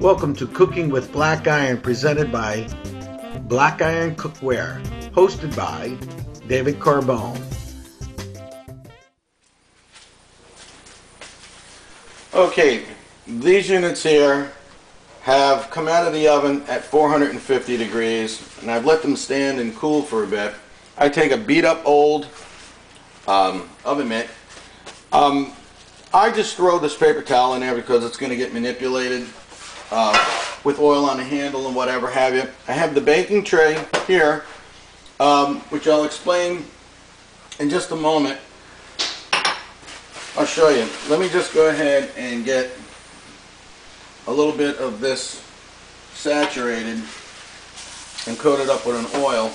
Welcome to Cooking with Black Iron, presented by Black Iron Cookware, hosted by David Carbone. Okay, these units here have come out of the oven at 450 degrees, and I've let them stand and cool for a bit. I take a beat up old oven mitt. I just throw this paper towel in there because it's going to get manipulated with oil on the handle and whatever have you. I have the baking tray here, which I'll explain in just a moment. I'll show you. Let me just go ahead and get a little bit of this saturated and coat it up with an oil.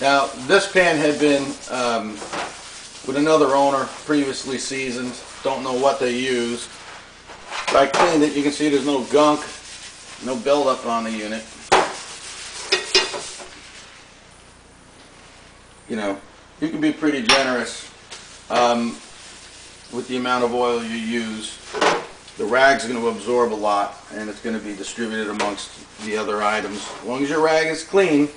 Now, this pan had been with another owner, previously seasoned. Don't know what they used. I cleaned it. You can see there's no gunk, no buildup on the unit. You know, you can be pretty generous with the amount of oil you use. The rag's going to absorb a lot, and it's going to be distributed amongst the other items. As long as your rag is clean,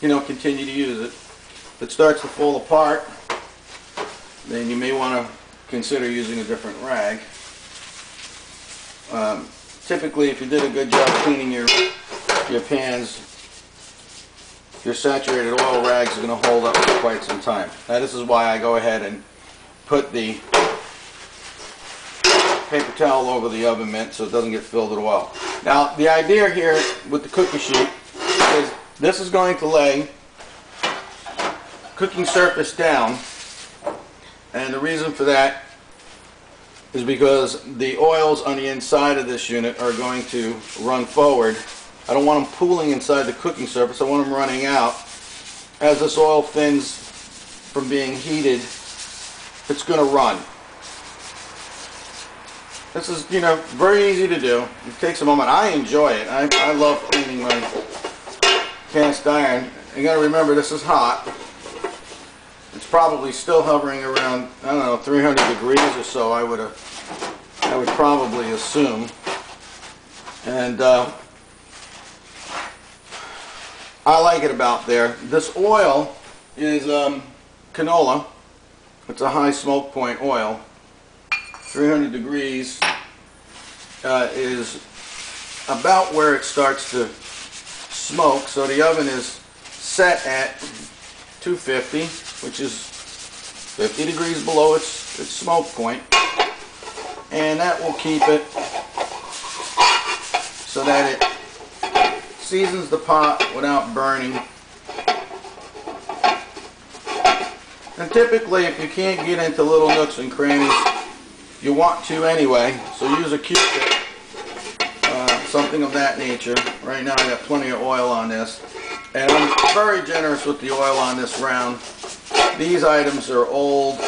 you know, continue to use it. If it starts to fall apart, then you may want to consider using a different rag. Typically, if you did a good job cleaning your pans, your saturated oil rags are going to hold up for quite some time. Now, this is why I go ahead and put the paper towel over the oven mitt so it doesn't get filled with oil. Now, the idea here with the cookie sheet is this is going to lay cooking surface down, and the reason for that is because the oils on the inside of this unit are going to run forward. I don't want them pooling inside the cooking surface. I want them running out. As this oil thins from being heated, it's going to run. This is, you know, very easy to do. It takes a moment. I enjoy it. I love cleaning my cast iron. You got to remember, this is hot. It's probably still hovering around, I don't know, 300 degrees or so, I would probably assume. And I like it about there. This oil is canola. It's a high smoke point oil. 300 degrees is about where it starts to smoke. So the oven is set at 250, which is 50 degrees below its smoke point, and that will keep it so that it seasons the pot without burning. And typically, if you can't get into little nooks and crannies, you want to anyway, so use a Q-tip, something of that nature. Right now I got plenty of oil on this, and I'm very generous with the oil on this round. These items are old.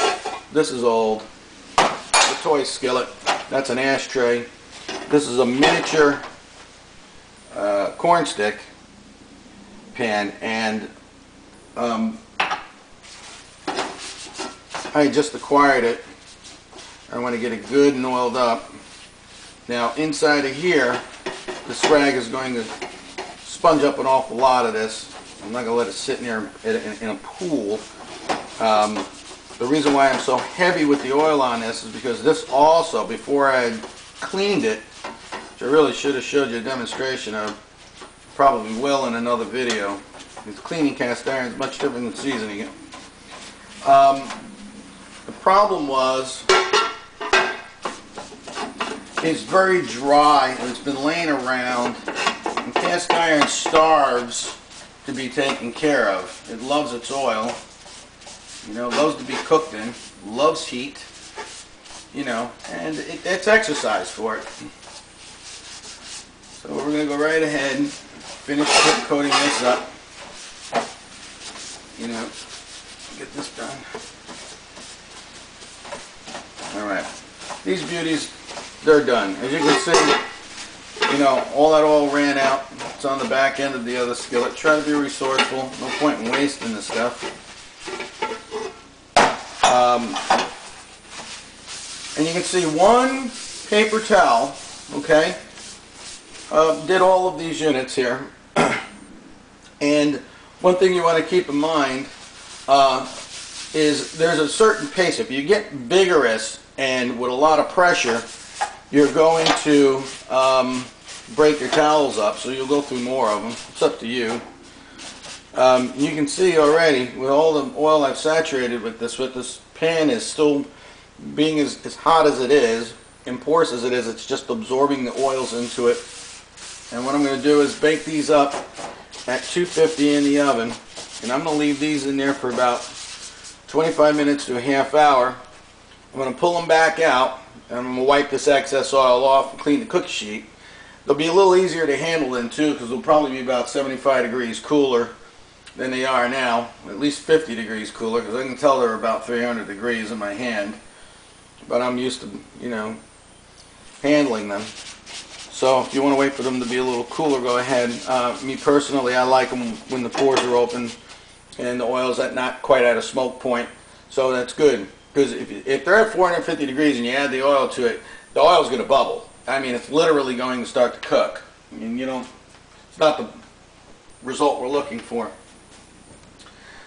This is old. The toy skillet. That's an ashtray. This is a miniature corn stick pan, and I just acquired it. I want to get it good and oiled up. Now, inside of here, this rag is going to sponge up an awful lot of this. I'm not going to let it sit in there in a pool. The reason why I'm so heavy with the oil on this is because this also, before I had cleaned it, which I really should have showed you a demonstration of, probably will in another video, because cleaning cast iron is much different than seasoning it. The problem was, it's very dry and it's been laying around, and cast iron starves to be taken care of. It loves its oil, you know, loves to be cooked in, loves heat, you know, and it's exercise for it. So we're going to go right ahead and finish coating this up, you know, get this done. Alright, these beauties, they're done. As you can see, you know, all that oil ran out. It's on the back end of the other skillet. Try to be resourceful. No point in wasting this stuff. And you can see one paper towel, okay, did all of these units here. And one thing you want to keep in mind is there's a certain pace. If you get vigorous and with a lot of pressure, you're going to break your towels up, so you'll go through more of them. It's up to you. You can see already with all the oil I've saturated with this pan is still being as hot as it is and porous as it is. It's just absorbing the oils into it. And what I'm going to do is bake these up at 250 in the oven, and I'm going to leave these in there for about 25 minutes to a half hour. I'm going to pull them back out, and I'm going to wipe this excess oil off and clean the cookie sheet. They'll be a little easier to handle then too, because they'll probably be about 75 degrees cooler than they are now, at least 50 degrees cooler, because I can tell they're about 300 degrees in my hand, but I'm used to, you know, handling them. So if you want to wait for them to be a little cooler, go ahead. Me personally, I like them when the pores are open and the oil's not quite at a smoke point, so that's good. Because if they're at 450 degrees and you add the oil to it, the oil's going to bubble. I mean, it's literally going to start to cook. I mean, it's not the result we're looking for.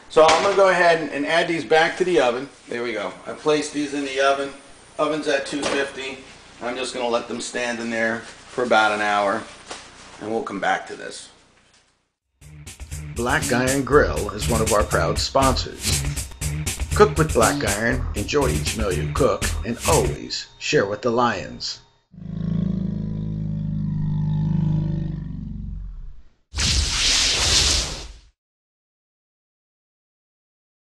So I'm going to go ahead and add these back to the oven. There we go. I placed these in the oven. Oven's at 250. I'm just going to let them stand in there for about an hour, and we'll come back to this. Black Iron Grill is one of our proud sponsors. Cook with Black Iron, enjoy each meal you cook, and always share with the lions.